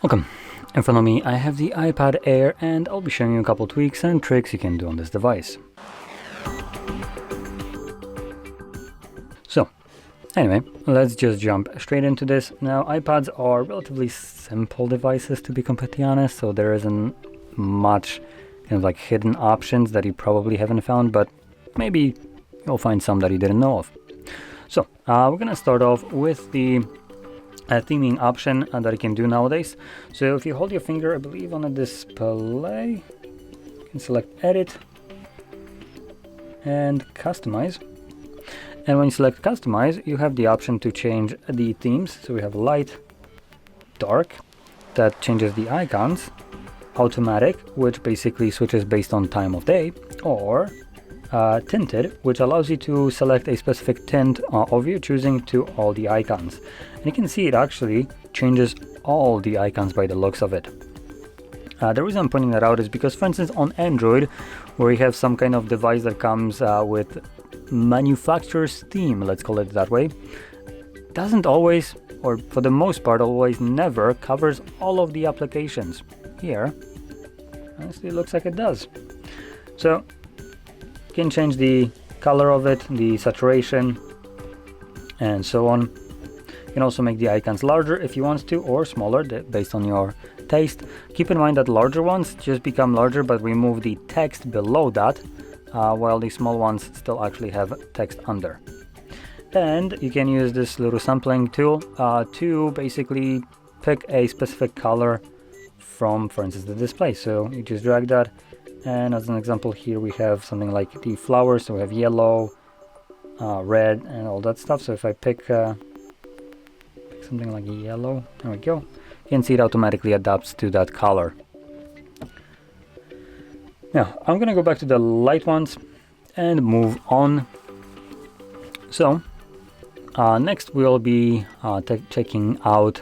Welcome. In front of me I have the iPad Air, and I'll be showing you a couple tweaks and tricks you can do on this device. So anyway, let's just jump straight into this. Now, iPads are relatively simple devices, to be completely honest, so there isn't much kind of like hidden options that you probably haven't found, but maybe you'll find some that you didn't know of. So we're gonna start off with the theming option that you can do nowadays. So if you hold your finger, I believe, on a display, you can select edit and customize. And when you select customize, you have the option to change the themes. So we have light, dark, that changes the icons, automatic, which basically switches based on time of day, or tinted, which allows you to select a specific tint of your choosing to all the icons. And you can see it actually changes all the icons by the looks of it. The reason I'm pointing that out is because, for instance, on Android, where you have some kind of device that comes with manufacturer's theme, let's call it that way, doesn't always, or for the most part always never, covers all of the applications. Here, honestly, it looks like it does. So you can change the color of it, the saturation, and so on. You can also make the icons larger if you want to, or smaller, based on your taste. Keep in mind that larger ones just become larger, but remove the text below that, while the small ones still actually have text under. And you can use this little sampling tool to basically pick a specific color from, for instance, the display. So you just drag that, and as an example here we have something like the flowers, so we have yellow, red, and all that stuff. So if I pick something like yellow, there we go, you can see it automatically adapts to that color. Now I'm gonna go back to the light ones and move on. So next we'll be checking out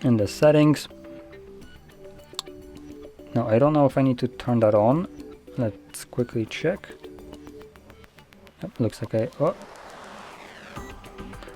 in the settings. Now I don't know if I need to turn that on. Let's quickly check. Yep, looks like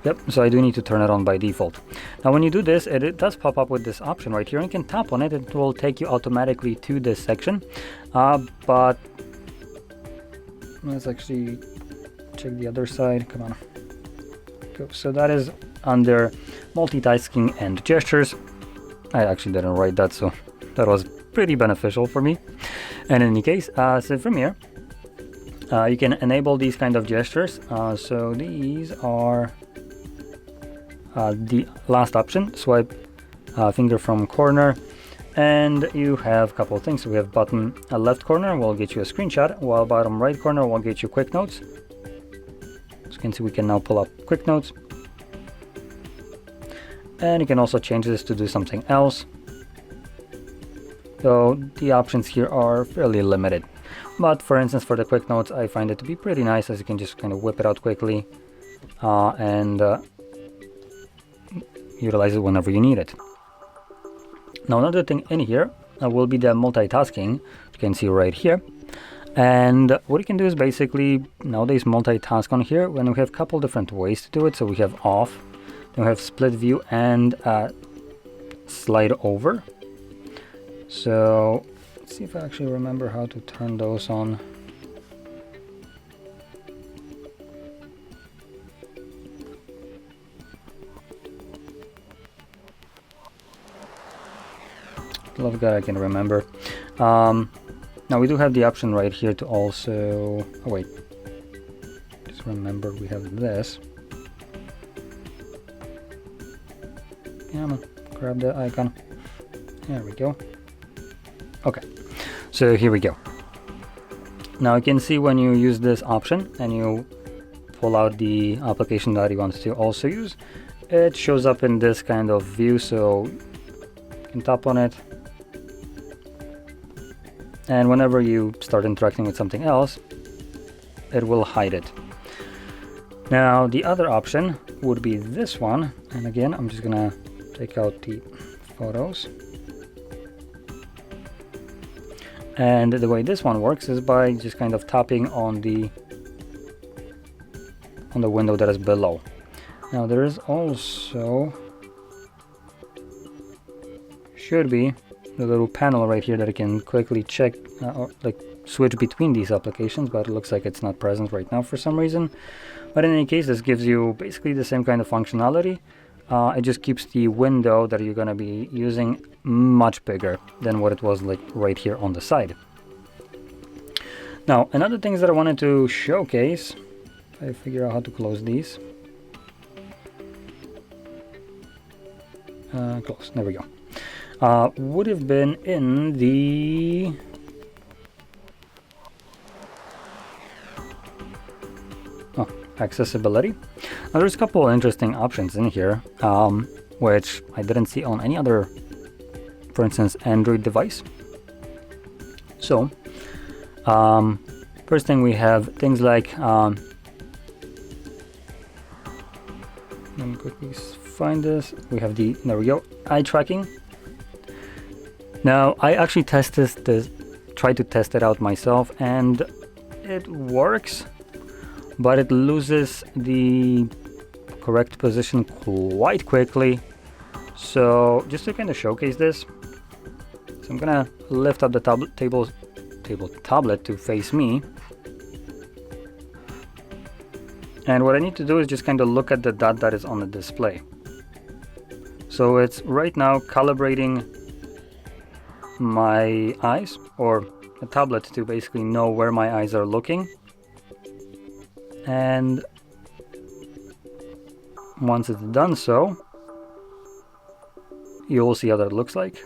Yep, so I do need to turn it on by default. Now when you do this, it does pop up with this option right here, and you can tap on it. It will take you automatically to this section. But let's actually check the other side. Come on. Go. So that is under multitasking and gestures. I actually didn't write that, so that was pretty beneficial for me. And in any case, so from here, you can enable these kind of gestures. So these are the last option. Swipe finger from corner, and you have a couple of things. So we have bottom left corner will get you a screenshot, while bottom right corner will get you quick notes. As you can see, we can now pull up quick notes, and you can also change this to do something else. So the options here are fairly limited, but for instance, for the quick notes, I find it to be pretty nice, as you can just kind of whip it out quickly and utilize it whenever you need it. Now another thing in here will be the multitasking. You can see right here, and what you can do is basically nowadays multitask on here when we have a couple different ways to do it. So we have off, then we have split view, and slide over. So let's see if I actually remember how to turn those on. Love God, I can remember. Now we do have the option right here to also, oh wait, just remember we have this. Yeah, I'm gonna grab the icon. There we go. Okay, so here we go. Now you can see when you use this option and you pull out the application that you want to also use, it shows up in this kind of view. So you can tap on it, and whenever you start interacting with something else, it will hide it. Now the other option would be this one, and again I'm just gonna take out the photos. And the way this one works is by just kind of tapping on the window that is below. Now there is also should be the little panel right here that I can quickly check or like switch between these applications, but it looks like it's not present right now for some reason. But in any case, this gives you basically the same kind of functionality. It just keeps the window that you're going to be using much bigger than what it was like right here on the side. Now, another thing that I wanted to showcase, if I figure out how to close these. Close, there we go. Would have been in the accessibility. Now there's a couple of interesting options in here, which I didn't see on any other, for instance, Android device. So, first thing we have things like, let me quickly find this. We have the, there we go, eye tracking. Now I actually tried to test it out myself, and it works, but it loses the correct position quite quickly. So just to kind of showcase this, so I'm gonna lift up the tablet to face me. And what I need to do is just kind of look at the dot that is on the display. So it's right now calibrating my eyes, or a tablet, to basically know where my eyes are looking. And once it's done so, you will see how that looks like.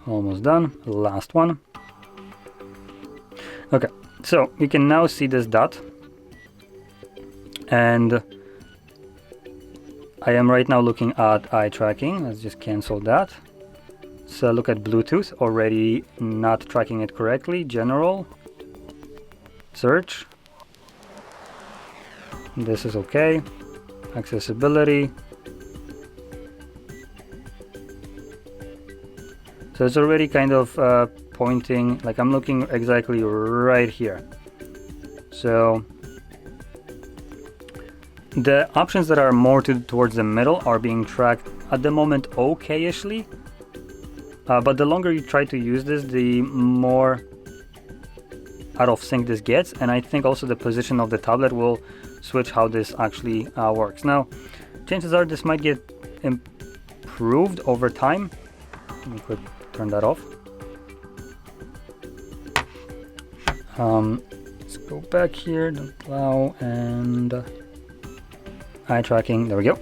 Almost done. Last one. Okay, so you can now see this dot, and I am right now looking at eye tracking. Let's just cancel that. So look at Bluetooth, already not tracking it correctly. General, search. This is okay. Accessibility. So it's already kind of pointing, like I'm looking exactly right here. So the options that are more towards the middle are being tracked at the moment okay-ishly. But the longer you try to use this, the more out of sync this gets, and I think also the position of the tablet will switch how this actually works. Now, chances are this might get improved over time. Let me quick turn that off. Let's go back here, don't allow, and eye tracking, there we go.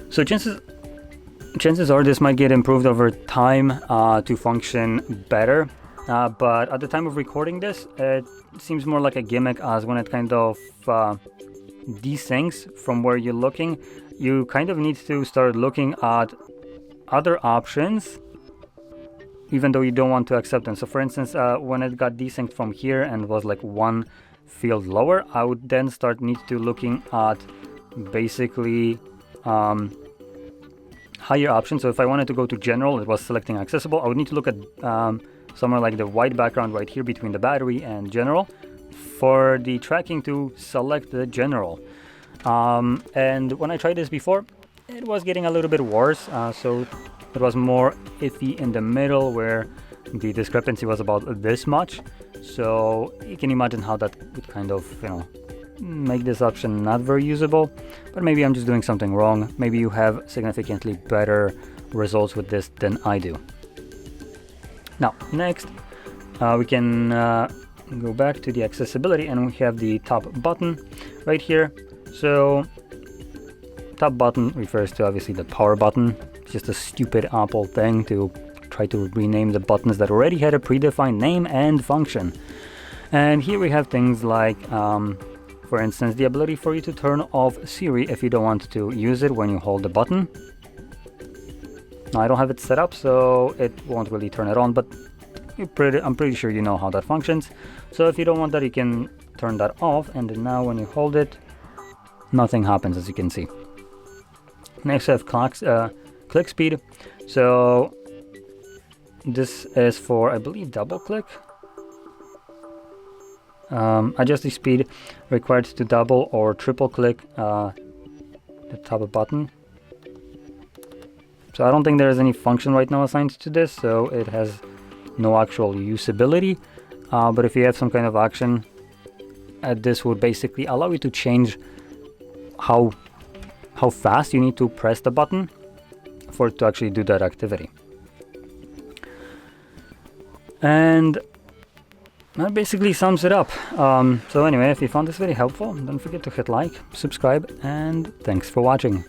So chances are this might get improved over time to function better, but at the time of recording this, it seems more like a gimmick, as when it kind of desyncs from where you're looking, you kind of need to start looking at other options, even though you don't want to accept them. So for instance, when it got desynced from here and was like one field lower, I would then start need to looking at basically higher options. So if I wanted to go to general, it was selecting accessible. I would need to look at somewhere like the white background right here between the battery and general for the tracking to select the general. And when I tried this before, it was getting a little bit worse. So it was more iffy in the middle, where the discrepancy was about this much. So you can imagine how that would kind of, make this option not very usable. But maybe I'm just doing something wrong. Maybe you have significantly better results with this than I do. Now, next, we can go back to the accessibility, and we have the top button right here. So top button refers to obviously the power button. It's just a stupid Apple thing to try to rename the buttons that already had a predefined name and function. And here we have things like, for instance, the ability for you to turn off Siri if you don't want to use it when you hold the button. Now, I don't have it set up, so it won't really turn it on, but I'm pretty sure you know how that functions. So if you don't want that, you can turn that off, and then now when you hold it, nothing happens, as you can see. Next, I have click speed. So this is for, I believe, double click. adjust the speed required to double or triple click the top button. So I don't think there is any function right now assigned to this, so it has no actual usability. But if you have some kind of action, this would basically allow you to change how fast you need to press the button for it to actually do that activity. And that basically sums it up. So anyway, if you found this very helpful, don't forget to hit like, subscribe, and thanks for watching.